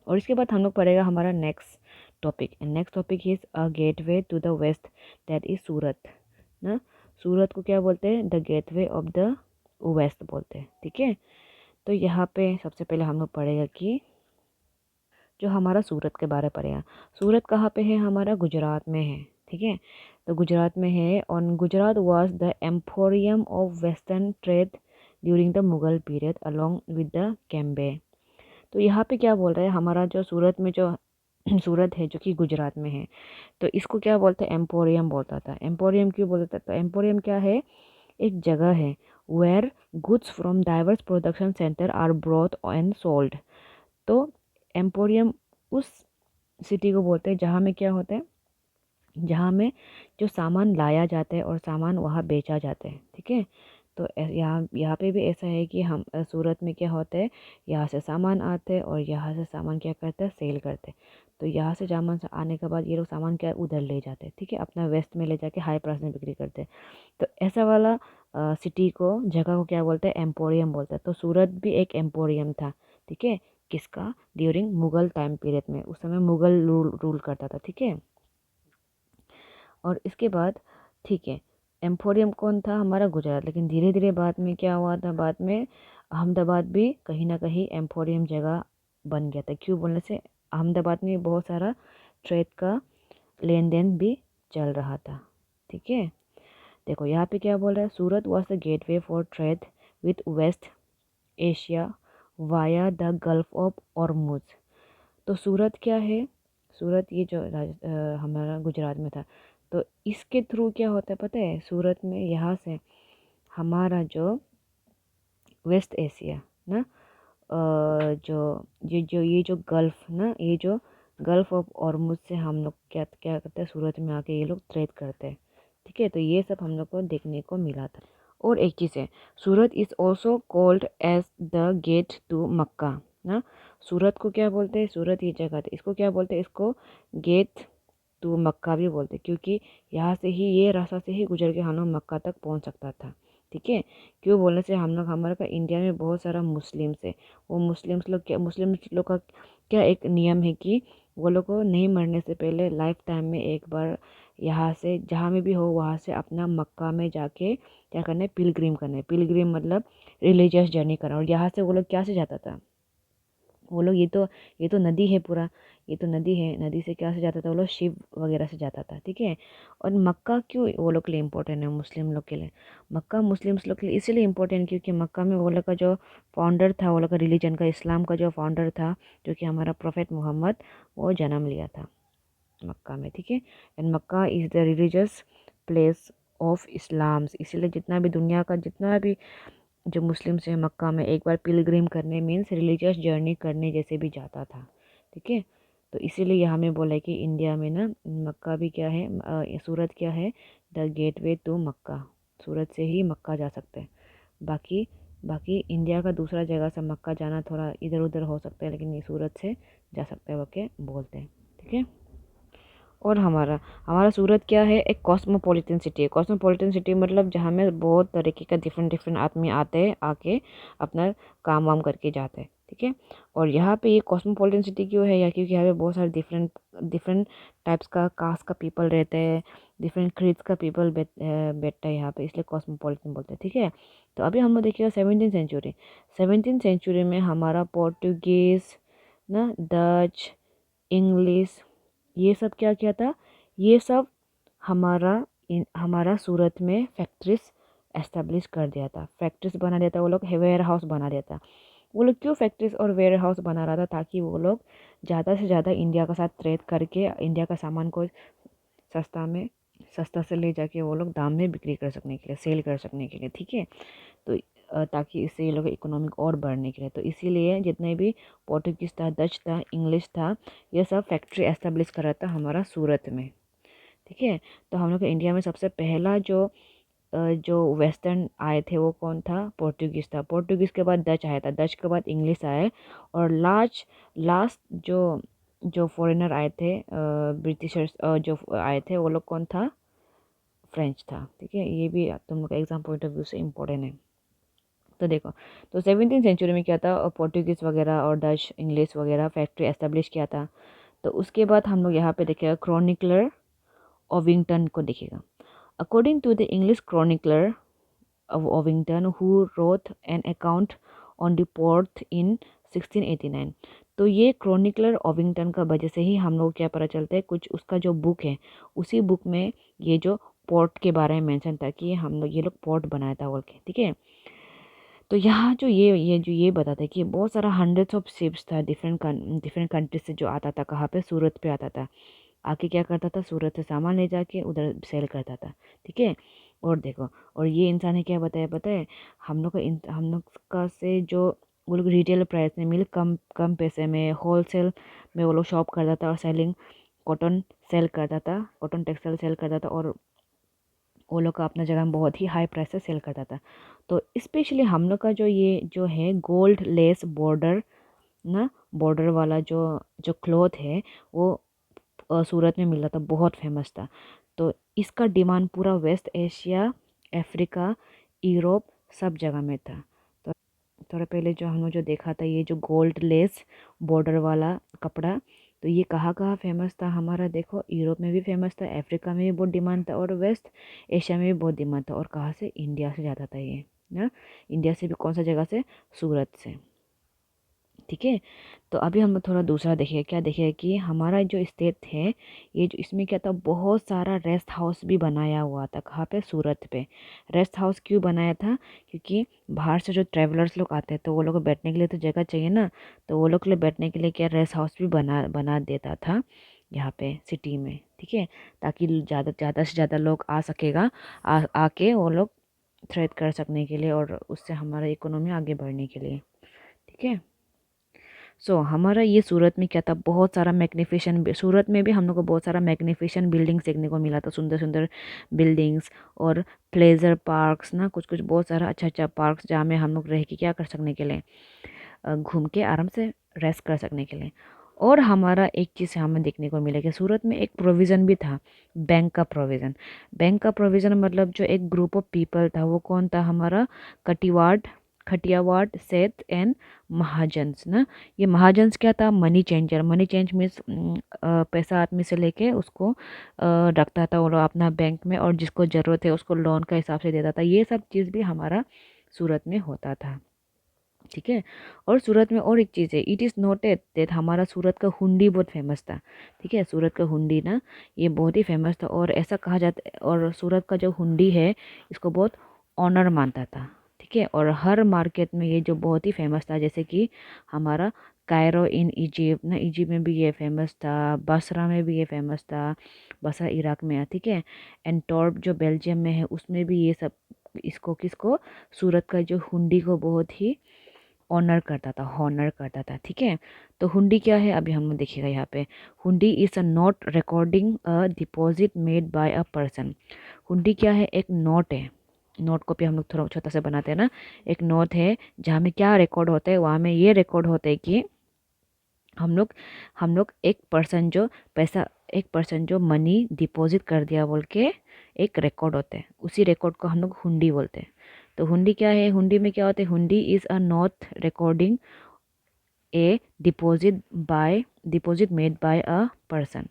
और इसके बाद हम लोग पढ़ेगा हमारा next topic. Next topic is a gateway to the west, that is Surat ना। सूरत को क्या बोलते हैं, the gateway of the west बोलते हैं। ठीक है। तो यहाँ पे सबसे पहले हम लोग पढ़ेगा कि जो हमारा सूरत के बारे में पढ़ेगा। सूरत कहाँ पे है, हमारा गुजरात में है। ठीक है। तो गुजरात में है। और Gujarat was the emporium of western trade during the Mughal period along with the Cambay. तो यहाँ पे क्या बोल रहे हैं, हमारा जो सूरत में जो सूरत है जो कि गुजरात में है, तो इसको क्या बोलते हैं, एम्पोरियम बोलता था। एम्पोरियम क्यों बोलता था? तो एम्पोरियम क्या है, एक जगह है where goods from diverse production centre are brought and sold. तो एम्पोरियम उस सिटी को बोलते हैं जहाँ में क्या होता है, जहाँ में जो सामान लाया जाता है और सामान वहाँ बेचा जाता है। ठीक है, तो यहाँ यहाँ पे भी ऐसा है कि हम सूरत में क्या होता है, यहाँ से सामान आते हैं और यहाँ से सामान क्या करते हैं, सेल करते हैं। तो यहाँ से सामान आने के बाद ये लोग सामान क्या उधर ले जाते हैं, ठीक है, अपना वेस्ट में ले जाके हाई प्राइस में बिक्री करते हैं। तो ऐसा वाला सिटी को, जगह को क्या बोलते हैं, एम्पोरियम बोलते हैं। तो सूरत भी एक एम्पोरियम था। ठीक है, किसका, ड्यूरिंग मुगल टाइम पीरियड में, उस समय मुगल रूल करता था। ठीक है, और इसके बाद, ठीक है, एम्फोरियम कौन था, हमारा गुजरात। लेकिन धीरे धीरे बाद में क्या हुआ था, बाद में अहमदाबाद भी कहीं ना कहीं एम्फोरियम जगह बन गया था। क्यों बोलने से, अहमदाबाद में बहुत सारा ट्रेड का लेन देन भी चल रहा था। ठीक है, देखो यहाँ पे क्या बोल रहा है, Surat was the gateway for trade with west Asia via the gulf of Ormuz. तो सूरत क्या है, सूरत ये जो हमारा गुजरात में था, तो इसके थ्रू क्या होता है पता है, सूरत में यहाँ से हमारा जो वेस्ट एशिया ना, जो ये जो गल्फ ना, ये जो गल्फ ऑफ ऑर्मुज से हम लोग क्या क्या करते हैं, सूरत में आके ये लोग ट्रेड करते हैं। ठीक है, तो ये सब हम लोग को देखने को मिला था। और एक चीज़ है, Surat is also called as the gate to Mecca ना। सूरत को क्या बोलते हैं, सूरत ये जगह थी, इसको क्या बोलते हैं, इसको गेट टू मक्का भी बोलते हैं, क्योंकि यहाँ से ही, ये रास्ता से ही गुजर के हम लोग मक्का तक पहुँच सकता था। ठीक है, क्यों बोलने से, हम लोग, हमारे का इंडिया में बहुत सारा मुस्लिम्स है। वो मुस्लिम्स लोग क्या, मुस्लिम लोग का क्या एक नियम है कि वो लोग को नहीं मरने से पहले लाइफ टाइम में एक बार यहाँ से, जहाँ में भी हो वहाँ से अपना मक्का में जाके क्या करना है, पिलग्रिम करना है। पिलग्रिम मतलब रिलीजियस जर्नी करना। और यहाँ से वो लोग क्या से जाता था, वो लोग, ये तो नदी है पूरा, ये तो नदी है, नदी से क्या से जाता था वो लोग, शिव वगैरह से जाता था। ठीक है, और मक्का क्यों वो लोग के लिए इम्पोर्टेंट है, मुस्लिम लोग के लिए, मक्का मुस्लिम्स लोग के लिए इसलिए इम्पोर्टेंट क्योंकि मक्का में वो लोग का जो फाउंडर था, वो लोग का रिलीजन का, इस्लाम का जो फाउंडर था, जो कि हमारा प्रोफेट मोहम्मद, वो जन्म लिया था मक्का में। ठीक है, and Mecca is the religious place of Islam. इसीलिए जितना भी दुनिया का जितना भी जो मुस्लिम्स हैं, मक्का में एक बार पिलग्रिम करने मीन्स रिलीजियस जर्नी करने जैसे भी जाता था। ठीक है, तो इसीलिए यहाँ में बोला है कि इंडिया में ना मक्का भी क्या है, सूरत क्या है, द गेटवे टू मक्का। सूरत से ही मक्का जा सकते हैं। बाकी बाकी इंडिया का दूसरा जगह से मक्का जाना थोड़ा इधर उधर हो सकता है, लेकिन ये सूरत से जा सकते हैं, वो के बोलते हैं। ठीक है, और हमारा हमारा सूरत क्या है, एक कॉस्मोपॉलिटन सिटी है। कॉस्मोपॉलिटन सिटी मतलब जहाँ में बहुत तरीके का डिफरेंट डिफरेंट आदमी आते हैं, आके अपना काम वाम करके जाते हैं। ठीक है, और यहाँ पे ये कॉस्मोपॉलिटन सिटी क्यों है, या क्योंकि यहाँ पे बहुत सारे डिफरेंट डिफरेंट टाइप्स का कास्ट का पीपल रहते हैं, डिफरेंट क्रीड्स का पीपल बैठता है यहाँ पे, इसलिए कॉस्मोपॉलिटन बोलते हैं। ठीक है, तो अभी हम लोग देखिएगा 17th सेंचुरी। 17th सेंचुरी में हमारा पोर्टुगीज़ ना, डच, इंग्लिश, ये सब क्या किया था, ये सब हमारा सूरत में फैक्ट्रीज एस्टेब्लिश कर दिया था, फैक्ट्रीज बना दिया था वो लोग, वेयर हाउस बना दिया था। वो लोग क्यों फैक्ट्रीज और वेयर हाउस बना रहा था, ताकि वो लोग ज़्यादा से ज़्यादा इंडिया के साथ ट्रेड करके इंडिया का सामान को सस्ता में, सस्ता से ले जाके वो लोग दाम में बिक्री कर सकने के लिए, सेल कर सकने के लिए। ठीक है, तो ताकि इससे ये लोग इकोनॉमिक और बढ़ने के लिए, तो इसीलिए जितने भी पोर्टुगीज़ था, डच था, इंग्लिश था, ये सब फैक्ट्री एस्टेब्लिश कर रहा था हमारा सूरत में। ठीक है, तो हम लोग के इंडिया में सबसे पहला जो वेस्टर्न आए थे वो कौन था, पोर्टुगीज़ था। पोर्टुगीज़ के बाद डच आया था, डच के बाद इंग्लिश आए, और लास्ट जो जो फॉरेनर आए थे, ब्रिटिशर्स जो आए थे, वो लोग कौन था, फ्रेंच था। ठीक है, ये भी तुम लोग का एग्जाम पॉइंट ऑफ व्यू से इम्पोर्टेंट है। तो देखो, तो 17th सेंचुरी में क्या था, पोर्टुगीज़ वगैरह और डच इंग्लिश वगैरह फैक्ट्री एस्टेब्लिश किया था। तो उसके बाद हम लोग यहाँ पे देखेगा क्रॉनिकलर ओविंगटन को देखेगा। According to the English chronicler Ovington who wrote an account on the port in 1689। तो ये क्रॉनिकलर ओविंगटन का वजह से ही हम लोग क्या पता चलता है, कुछ उसका जो बुक है, उसी बुक में ये जो पोर्ट के बारे में मेंशन था कि हम लोग, ये लोग पोर्ट बनाया था बोल के। ठीक है, तो यहाँ जो ये बताता है कि बहुत सारा हंड्रेड्स ऑफ शिप्स था डिफरेंट कंट्री से जो आता था, कहाँ पे, सूरत पे आता था। आके क्या करता था, सूरत से सामान ले जाके उधर सेल करता था। ठीक है। और देखो, और ये इंसान ने क्या बताया पता है, हम लोग का से जो वो लोग रिटेल प्राइस में मिल कम कम पैसे में होलसेल में वो लोग शॉप करता था और सेलिंग कॉटन सेल करता था, कॉटन टेक्सटाइल सेल करता था, और वो लोग का अपना जगह में बहुत ही हाई प्राइस से सेल करता था। तो स्पेशली हम लोग का जो ये जो है गोल्ड लेस बॉर्डर ना, बॉर्डर वाला जो जो क्लॉथ है वो सूरत में मिल रहा था, बहुत फेमस था। तो इसका डिमांड पूरा वेस्ट एशिया, अफ्रीका, यूरोप सब जगह में था। तो थोड़ा पहले जो हम लोग जो देखा था ये जो गोल्ड लेस बॉर्डर वाला कपड़ा, तो ये कहाँ कहाँ फेमस था हमारा, देखो यूरोप में भी फेमस था, अफ्रीका में भी बहुत डिमांड था, और वेस्ट एशिया में भी बहुत डिमांड था। और कहाँ से, इंडिया से ज़्यादा था ये ना। इंडिया से भी कौन सा जगह से, सूरत से। ठीक है। तो अभी हम थोड़ा दूसरा देखेंगे, क्या देखेंगे कि हमारा जो स्टेट है ये जो इसमें क्या था, बहुत सारा रेस्ट हाउस भी बनाया हुआ था। कहाँ पे, सूरत पे। रेस्ट हाउस क्यों बनाया था, क्योंकि बाहर से जो ट्रैवलर्स लोग आते हैं तो वो लोग को बैठने के लिए तो जगह चाहिए ना। तो वो लोग के लिए बैठने के लिए क्या रेस्ट हाउस भी बना बना देता था यहाँ पे सिटी में। ठीक है। ताकि ज़्यादा से ज़्यादा लोग आ सकेगा, आके वो लोग थ्रेड कर सकने के लिए, और उससे हमारा इकोनॉमी आगे बढ़ने के लिए। ठीक है। हमारा ये सूरत में क्या था, बहुत सारा मैग्निफिशन, सूरत में भी हम लोग को बहुत सारा मैग्निफिशन बिल्डिंग्स देखने को मिला था, सुंदर सुंदर बिल्डिंग्स और प्लेजर पार्क्स ना, कुछ कुछ बहुत सारा अच्छा अच्छा पार्क्स जहाँ में हम लोग रह के क्या कर सकने के लिए, घूम के आराम से रेस्ट कर सकने के लिए। और हमारा एक चीज़ हमें देखने को मिलेगा, सूरत में एक प्रोविज़न भी था, बैंक का प्रोविज़न। बैंक का प्रोविज़न मतलब जो एक ग्रुप ऑफ पीपल था, वो कौन था हमारा, कटिवाड़ खटियावाड़ सेठ एंड महाजन्स ना। ये महाजन्स क्या था, money changer. Money change means पैसा आदमी से लेके उसको रखता था वो लोग अपना बैंक में, और जिसको ज़रूरत है उसको लोन का हिसाब से देता था। ये सब चीज़ भी हमारा सूरत में होता था। ठीक है। और सूरत में और एक चीज़ है, इट इज़ नोटेड दैट हमारा सूरत का हुंडी बहुत फेमस था। ठीक है। सूरत का हुंडी ना, ये बहुत ही फेमस था, और ऐसा कहा जाता है, और सूरत का जो हुंडी है इसको बहुत ऑनर मानता था। ठीक है। और हर मार्केट में ये जो बहुत ही फेमस था, जैसे कि हमारा कायरो इन इजिप्ट ना, इजिप्ट में भी ये फेमस था, बसरा में भी ये फेमस था, बसरा इराक में है। ठीक है। एंटवर्प जो बेल्जियम में है उसमें भी ये सब, इसको किसको, सूरत का जो हुंडी को बहुत ही ऑनर करता था, हॉनर करता था। ठीक है। तो हुंडी क्या है, अभी हम देखिएगा यहाँ पे, हुंडी is a note recording a deposit made by a person. हुंडी क्या है, एक नोट है। नोट को भी हम लोग थोड़ा छोटा सा बनाते हैं ना। एक नोट है जहाँ में क्या रिकॉर्ड होता है, वहाँ में ये रिकॉर्ड होता है कि हम लोग एक पर्सन जो मनी डिपॉजिट कर दिया बोल के एक रिकॉर्ड होता है, उसी रिकॉर्ड को हम लोग हुंडी बोलते हैं। तो हुंडी क्या है, हुंडी में क्या होता है, हुंडी is a note recording A deposit made by a person.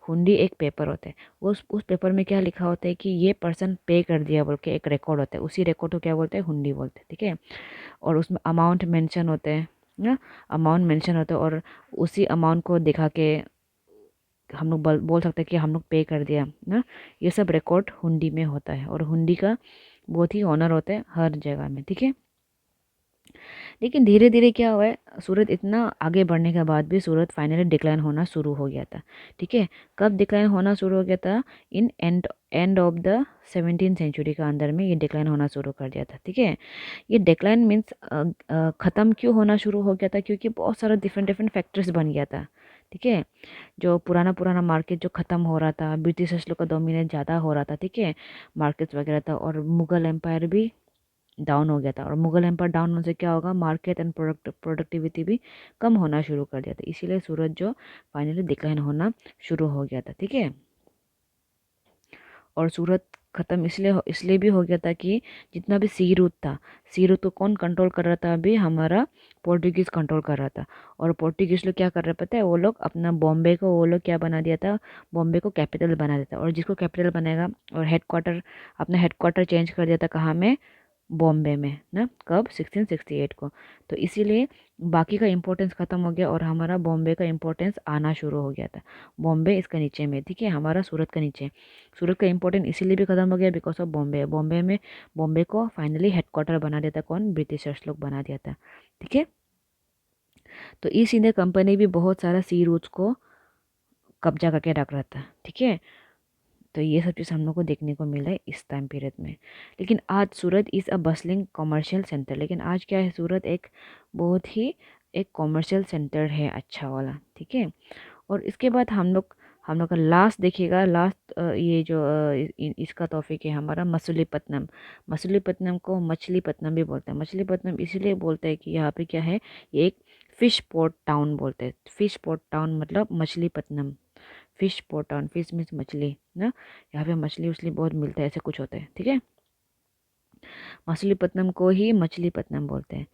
हुंडी एक पेपर होता है, उस पेपर में क्या लिखा होता है कि ये पर्सन पे कर दिया बोल के एक रिकॉर्ड होता है, उसी रिकॉर्ड को क्या बोलते हैं, हुंडी बोलते हैं। ठीक है। और उसमें अमाउंट मेंशन होते हैं ना, अमाउंट मेंशन होता है, और उसी अमाउंट को दिखा के हम लोग बोल सकते हैं कि हम लोग पे कर दिया ना। ये सब रिकॉर्ड हुंडी में होता है, और हुंडी का बहुत ही ऑनर होता है हर जगह में। ठीक है। लेकिन धीरे धीरे क्या हुआ है, सूरत इतना आगे बढ़ने के बाद भी सूरत फाइनली डिक्लाइन होना शुरू हो गया था। ठीक है। कब डिक्लाइन होना शुरू हो गया था, in end of the 17th century का अंदर में ये डिक्लाइन होना शुरू कर दिया था। ठीक है। ये डिक्लाइन मीन्स ख़त्म क्यों होना शुरू हो गया था, क्योंकि बहुत सारा डिफरेंट डिफरेंट फैक्टर्स बन गया था। ठीक है। जो पुराना पुराना मार्केट जो ख़त्म हो रहा था, ब्रिटिशर्स लोग का डोमिनेट ज़्यादा हो रहा था। ठीक है। मार्केट्स वगैरह था, और मुग़ल एम्पायर भी डाउन हो गया था, और मुगल एम्पायर डाउन होने से क्या होगा, मार्केट एंड प्रोडक्टिविटी भी कम होना शुरू कर दिया था, इसीलिए सूरत जो फाइनली डिक्लाइन होना शुरू हो गया था। ठीक है। और सूरत ख़त्म इसलिए भी हो गया था कि जितना भी सी रूट था, सी रूट को कौन कंट्रोल कर रहा था, अभी हमारा पोर्टुगीज़ कंट्रोल कर रहा था। और पोर्टुगीज़ लोग क्या कर रहे पता है, वो लोग अपना बॉम्बे को वो लोग क्या बना दिया था, बॉम्बे को कैपिटल बना दिया था, और जिसको कैपिटल बनाएगा और हेडक्वार्टर, अपना हेडक्वार्टर चेंज कर दिया था कहाँ में, बॉम्बे में ना, कब 1668 को। तो इसीलिए बाकी का इम्पोर्टेंस ख़त्म हो गया और हमारा बॉम्बे का इम्पोर्टेंस आना शुरू हो गया था। बॉम्बे इसका नीचे में, ठीक है, हमारा सूरत का नीचे। सूरत का इम्पोर्टेंस इसीलिए भी ख़त्म हो गया बिकॉज ऑफ बॉम्बे। बॉम्बे में बॉम्बे को फाइनली हेडक्वार्टर बना दिया था कौन, ब्रिटिशर्स लोग बना दिया था, ठीक है। तो ईस्ट इंडिया कंपनी भी बहुत सारा सी रूट्स को कब्जा करके रख रहा था, ठीक है। तो ये सब चीज़ हम लोग को देखने को मिला है इस टाइम पीरियड में। लेकिन आज Surat is a bustling commercial centre. लेकिन आज क्या है, सूरत एक बहुत ही एक कॉमर्शियल सेंटर है अच्छा वाला, ठीक है। और इसके बाद हम लोग का लास्ट देखिएगा, लास्ट ये जो इसका टॉपिक है हमारा मसूलीपट्टनम। मसूलीपट्टनम को मछलीपट्टनम भी बोलते हैं। मछलीपट्टनम इसीलिए बोलते हैं कि यहाँ पे क्या है, ये एक फिश पोर्ट टाउन बोलते हैं। फिश पोर्ट टाउन मतलब Machilipatnam. Fish port town, fish means मछली ना, यहाँ पे मछली उछली बहुत मिलता है, ऐसे कुछ होता है, ठीक है। मछलीपट्टनम को ही मछलीपट्टनम बोलते हैं।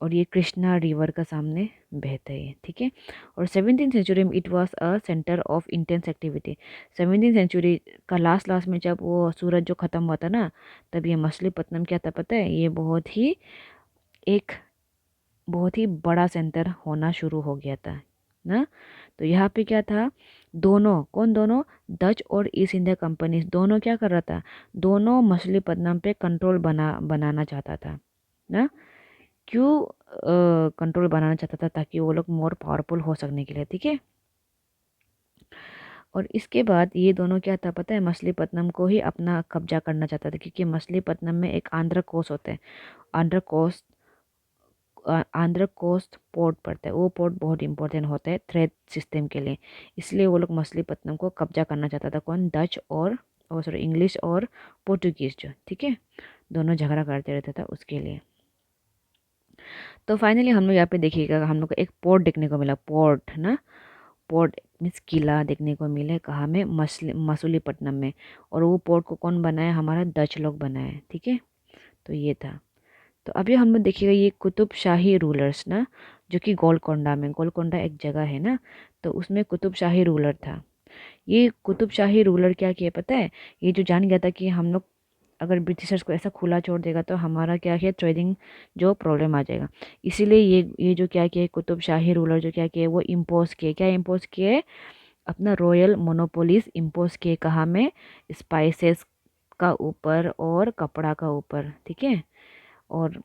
और ये कृष्णा रिवर का सामने बहता है, ठीक है। और 17th सेंचुरी में it was a centre of intense activity. 17th century का लास्ट में जब वो सूरज जो ख़त्म हुआ था ना, तब ये मछलीपट्टनम क्या था पता है, ये एक बहुत ही बड़ा सेंटर होना शुरू हो गया था ना। तो यहाँ पे क्या था, दोनों कौन, दोनों डच और ईस्ट इंडिया कंपनी दोनों क्या कर रहा था, दोनों मछलीपट्टनम पे कंट्रोल बनाना चाहता था ना। क्यों कंट्रोल बनाना चाहता था, ताकि वो लोग मोर पावरफुल हो सकने के लिए, ठीक है। और इसके बाद ये दोनों क्या था पता है, मछलीपट्टनम को ही अपना कब्जा करना चाहता था, क्योंकि मछलीपट्टनम में एक आंध्र कोस्ट होता है। Andhra coast Andhra coast port पड़ता है। वो पोर्ट बहुत इंपॉर्टेंट होता है ट्रेड सिस्टम के लिए। इसलिए वो लोग मछलीपट्टनम को कब्जा करना चाहता था कौन, डच और सॉरी इंग्लिश और पोर्टुगीज जो, ठीक है, दोनों झगड़ा करते रहता था उसके लिए। तो फाइनली हम लोग यहाँ पे देखिएगा, हम लोग को एक पोर्ट देखने को मिला, पोर्ट ना, पोर्ट मीन्स किला देखने को मिले कहाँ में, मसूलीपट्टनम में। और वो पोर्ट को कौन बनाया, हमारा डच लोग बनाया, ठीक है। तो ये था। तो अभी हम लोग देखिएगा ये कुतुब शाही रूलर्स ना, जो कि गोलकोंडा में, गोलकोंडा एक जगह है ना, तो उसमें कुतुब शाही रूलर था। ये कुतुब शाही रूलर क्या किया पता है, ये जो जान गया था कि हम लोग अगर ब्रिटिशर्स को ऐसा खुला छोड़ देगा तो हमारा क्या है, ट्रेडिंग जो प्रॉब्लम आ जाएगा। इसीलिए ये जो क्या किया, कुतुब शाही रूलर जो क्या किए, वो इम्पोज किए, क्या इम्पोज किए, अपना रॉयल मोनोपोलिस इम्पोज किए, कहाँ में, स्पाइसेस का ऊपर और कपड़ा का ऊपर, ठीक है। और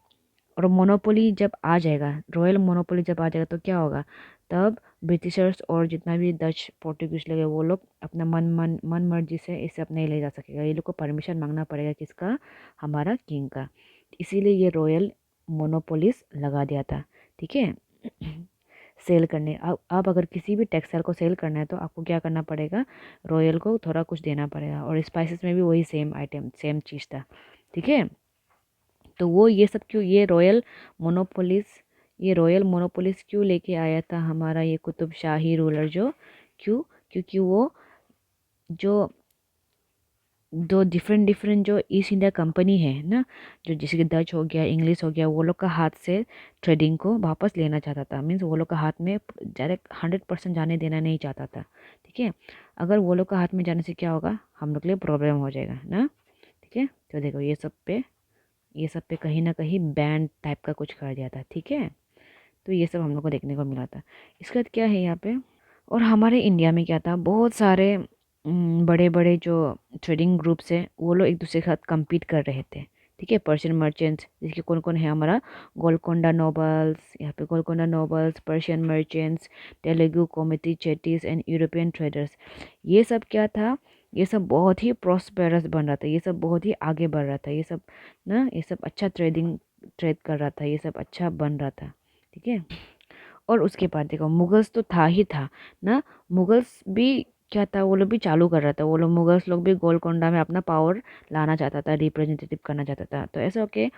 मोनोपोली जब आ जाएगा, रॉयल मोनोपोली जब आ जाएगा तो क्या होगा, तब ब्रिटिशर्स और जितना भी डच पोर्टुगीज लगे वो लोग अपना मन मर्जी से इसे अपने ले जा सकेगा। ये लोग को परमिशन मांगना पड़ेगा किसका, हमारा किंग का। इसीलिए ये रॉयल मोनोपोलिस लगा दिया था, ठीक है। सेल करने, अब अगर किसी भी टेक्सटाइल को सेल करना है तो आपको क्या करना पड़ेगा, रॉयल को थोड़ा कुछ देना पड़ेगा। और स्पाइसेस में भी वही सेम आइटम, सेम चीज़ था, ठीक है। तो वो ये सब क्यों, ये रॉयल मोनोपोलिस क्यों लेके आया था हमारा ये कुतुब शाही रूलर जो, क्यों, क्योंकि वो जो दो डिफरेंट डिफरेंट जो ईस्ट इंडिया कंपनी है ना, जो जैसे कि डच हो गया, इंग्लिश हो गया, वो लोग का हाथ से ट्रेडिंग को वापस लेना चाहता था। मीन्स वो लोग का हाथ में डायरेक्ट 100% जाने देना नहीं चाहता था, ठीक है। अगर वो लोग का हाथ में जाने से क्या होगा, हम लोग के लिए प्रॉब्लम हो जाएगा ना, ठीक है। तो देखो ये सब पे कहीं ना कहीं बैंड टाइप का कुछ कर दिया था, ठीक है। तो ये सब हम लोग को देखने को मिला था। इसके बाद क्या है यहाँ पे, और हमारे इंडिया में क्या था, बहुत सारे बड़े बड़े जो ट्रेडिंग ग्रुप्स हैं वो लोग एक दूसरे के साथ compete कर रहे थे, ठीक है। पर्शियन मर्चेंट्स, जिसके कौन कौन है, हमारा गोलकोंडा नोबल्स, यहाँ पे Golconda nobles, Persian merchants, Telugu Komati Chettis and European traders. ये सब क्या था, ये सब बहुत ही प्रॉस्पेरस बन रहा था, ये सब बहुत ही आगे बढ़ रहा था, ये सब ना, ये सब अच्छा ट्रेड कर रहा था, ये सब अच्छा बन रहा था, ठीक है। और उसके बाद देखो, मुगल्स तो था ही था ना, मुगल्स भी क्या था, वो लोग भी चालू कर रहा था, वो लोग मुगल्स लोग भी गोलकोंडा में अपना पावर लाना चाहता था, रिप्रेजेंटेटिव करना चाहता था। तो ऐसा ओके,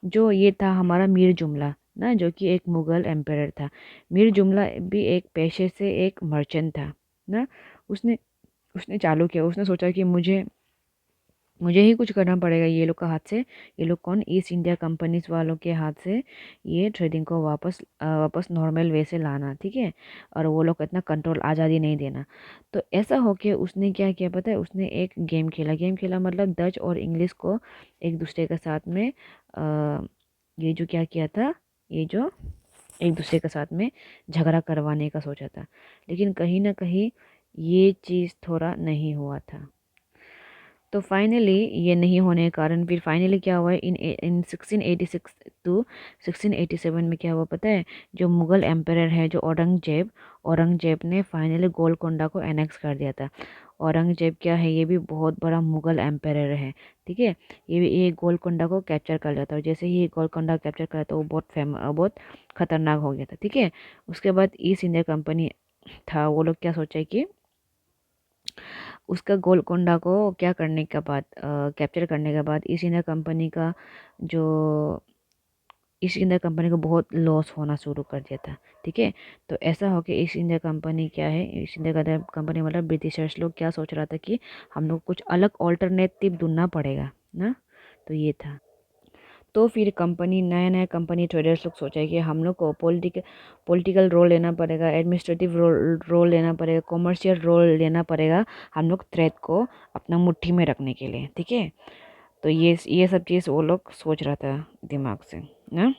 जो ये था हमारा मीर जुमला ना, जो कि एक मुगल एम्पायर था। मीर जुमला भी एक पेशे से एक मर्चेंट था ना। उसने उसने चालू किया, उसने सोचा कि मुझे मुझे ही कुछ करना पड़ेगा ये लोग का हाथ से। ये लोग कौन, ईस्ट इंडिया कंपनीज वालों के हाथ से ये ट्रेडिंग को वापस नॉर्मल वे से लाना, ठीक है। और वो लोग को इतना कंट्रोल आज़ादी नहीं देना। तो ऐसा होके उसने क्या किया पता है, उसने एक गेम खेला मतलब डच और इंग्लिश को एक दूसरे के साथ में ये जो क्या किया था, ये जो एक दूसरे के साथ में झगड़ा करवाने का सोचा था। लेकिन कहीं ना कहीं ये चीज़ थोड़ा नहीं हुआ था। तो फाइनली ये नहीं होने के कारण फिर फाइनली क्या हुआ, इन 1686 टू 1687 में क्या हुआ पता है, जो मुग़ल एम्परर है जो औरंगजेब ने फाइनली गोलकोंडा को एनेक्स कर दिया था। औरंगजेब क्या है, ये भी बहुत बड़ा मुग़ल एम्परर है, ठीक है। ये गोलकोंडा को कैप्चर कर लिया था, और जैसे ही ये गोलकोंडा कैप्चर करा तो वो बहुत खतरनाक हो गया था, ठीक है। उसके बाद ईस्ट इंडिया कंपनी था, वो लोग क्या सोचा कि उसका गोलकोंडा को क्या करने के बाद, कैप्चर करने के बाद जो ईस्ट इंडिया कंपनी को बहुत लॉस होना शुरू कर दिया था, ठीक है। तो ऐसा हो कि ईस्ट इंडिया कंपनी क्या है, ईस्ट इंडिया कंपनी मतलब ब्रिटिशर्स लोग क्या सोच रहा था कि हम लोग कुछ अलग ऑल्टरनेटिव ढूंढना पड़ेगा ना। तो ये था। तो फिर नया नया कंपनी ट्रेडर्स लोग सोचा कि हम लोग को पॉलिटिकल रोल लेना पड़ेगा, एडमिनिस्ट्रेटिव रोल लेना पड़ेगा, कॉमर्शियल रोल लेना पड़ेगा, हम लोग थ्रेड को अपना मुट्ठी में रखने के लिए, ठीक है। तो ये सब चीज़ वो लोग सोच रहा था दिमाग से ना।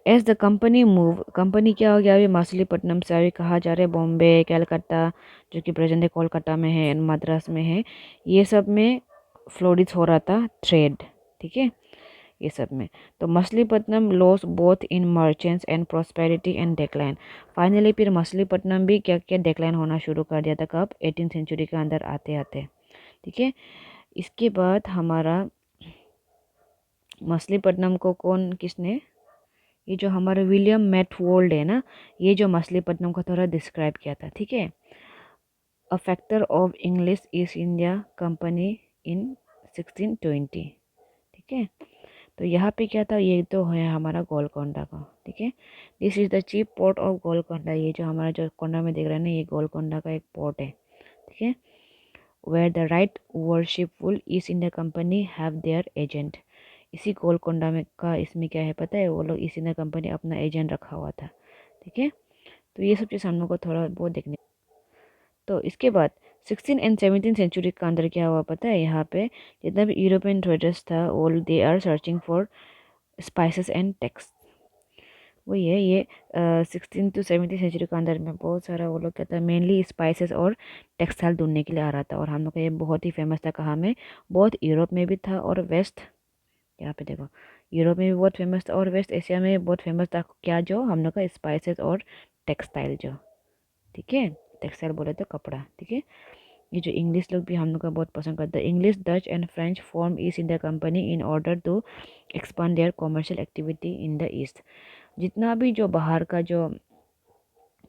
एज द कंपनी क्या हो गया, अभी मछलीपट्टनम से अभी कहा जा रहा है बॉम्बे, कलकत्ता, जो कि प्रेजेंट कोलकाता में है, मद्रास में है, ये सब में फ्लोरिश हो रहा था ट्रेड, ठीक है, ये सब में। तो Machilipatnam loss both in merchants and prosperity and decline. Finally फिर मछलीपट्टनम भी क्या क्या डेक्लाइन होना शुरू कर दिया था, कब, 18th सेंचुरी के अंदर आते आते, ठीक है। इसके बाद हमारा मछलीपट्टनम को किसने, ये जो हमारा विलियम मैथवोल्ड है ना, ये जो मछलीपट्टनम को थोड़ा डिस्क्राइब किया था, ठीक है। A factor of English east India Company इन 1620, ठीक है। तो यहाँ पे क्या था, ये तो है हमारा गोलकोंडा का, ठीक है। This is the chief port of Golconda, ये जो हमारा जो कोंडा में देख रहे हैं ना, ये गोलकोंडा का एक पोर्ट है, ठीक है। Where the right worshipful East India company have their agent. इसी गोलकोंडा में का इसमें क्या है पता है, वो लोग ईस्ट इंडिया कंपनी अपना एजेंट रखा हुआ था, ठीक है। तो ये सब चीज़ हम लोग को थोड़ा बहुत देखने। तो इसके बाद 16 and 17 सेंचुरी का अंदर क्या हुआ पता है, यहाँ पे जितना भी यूरोपियन ट्रेडर्स था वो they are searching for spices and tex. वही है ये 16 to 17 सेंचुरी के अंदर में बहुत सारा वो लोग कहता है मेनली स्पाइसेस और टेक्सटाइल ढूंढने के लिए आ रहा था। और हम लोग का ये बहुत ही फेमस था, कहाँ में, बहुत यूरोप में भी था और वेस्ट, यहाँ पे देखो, यूरोप में भी बहुत फेमस था और वेस्ट एशिया में भी बहुत फेमस था, क्या, जो हम लोग का स्पाइसेस और टेक्सटाइल जो, ठीक है। टेक्सटाइल बोले तो कपड़ा, ठीक है। ये जो इंग्लिश लोग भी हम लोग का बहुत पसंद करते हैं, English, Dutch and French form East India Company in order to expand their commercial activity in the east. जितना भी जो बाहर का जो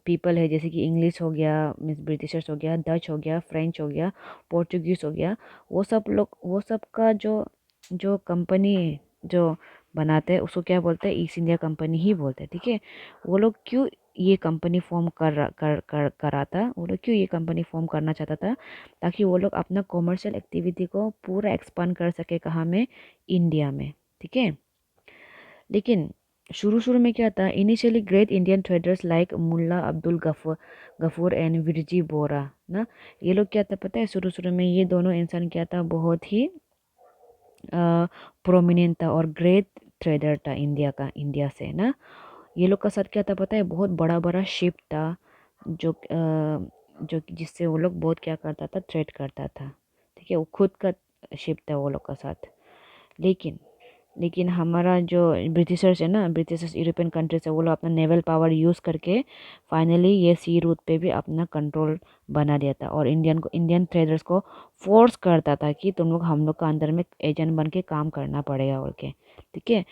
पीपल है, जैसे कि इंग्लिश हो गया, मीन्स ब्रिटिशर्स हो गया, डच हो गया, फ्रेंच हो गया, पोर्चुगीज हो गया, वो सब का जो जो कंपनी जो बनाते हैं उसको क्या बोलते हैं, ईस्ट इंडिया कंपनी ही बोलते हैं, ठीक है। वो लोग क्यों ये कंपनी फॉर्म करा था, वो लोग क्यों ये कंपनी फॉर्म करना चाहता था, ताकि वो लोग अपना कॉमर्शियल एक्टिविटी को पूरा एक्सपांड कर सके, कहाँ में, इंडिया में, ठीक है। लेकिन शुरू शुरू में क्या था, initially great Indian traders like Mulla Abdul Ghafur and Virji Vora ना, ये लोग क्या था पता है, शुरू शुरू में ये दोनों इंसान क्या था, बहुत ही प्रोमिनेंट था और ग्रेट ट्रेडर था इंडिया से ना। ये लोग का साथ क्या था पता है, बहुत बड़ा बड़ा शिप था, जो जिससे वो लोग बहुत क्या करता था, ट्रेड करता था, ठीक है। वो खुद का शिप था वो लोग का साथ। लेकिन लेकिन हमारा जो ब्रिटिशर्स है ना, ब्रिटिशर्स यूरोपियन कंट्रीज है, वो लोग अपना नेवल पावर यूज़ करके फाइनली ये सी रूट पे भी अपना कंट्रोल बना दिया था, और इंडियन ट्रेडर्स को फोर्स करता था कि तुम लोग हम लोग का अंदर में एजेंट बन के काम करना पड़ेगा बोल के, ठीक है।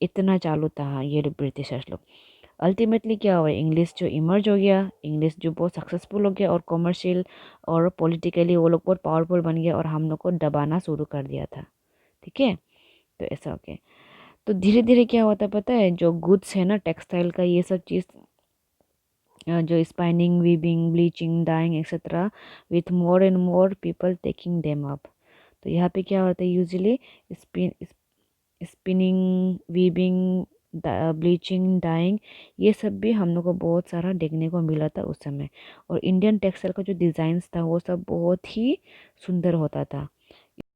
इतना चालू था ये ब्रिटिशर्स लोग। अल्टीमेटली क्या हुआ, इंग्लिश जो इमर्ज हो गया, इंग्लिश जो बहुत सक्सेसफुल हो गया, और कॉमर्शियल और पॉलिटिकली वो लोग बहुत पावरफुल बन गया, और हम लोग को दबाना शुरू कर दिया था, ठीक है। तो ऐसा हो गया। तो धीरे धीरे क्या होता है पता है, जो गुड्स है ना, टेक्सटाइल का ये सब चीज़, जो spinning, weaving, bleaching, dyeing etcetera, with more and more people taking them up. तो यहाँ पे क्या होता है usually spinning, weaving, bleaching, dyeing, ये सब भी हम लोग को बहुत सारा देखने को मिला था उस समय। और इंडियन टेक्सटाइल का जो डिज़ाइंस था वो सब बहुत ही सुंदर होता था।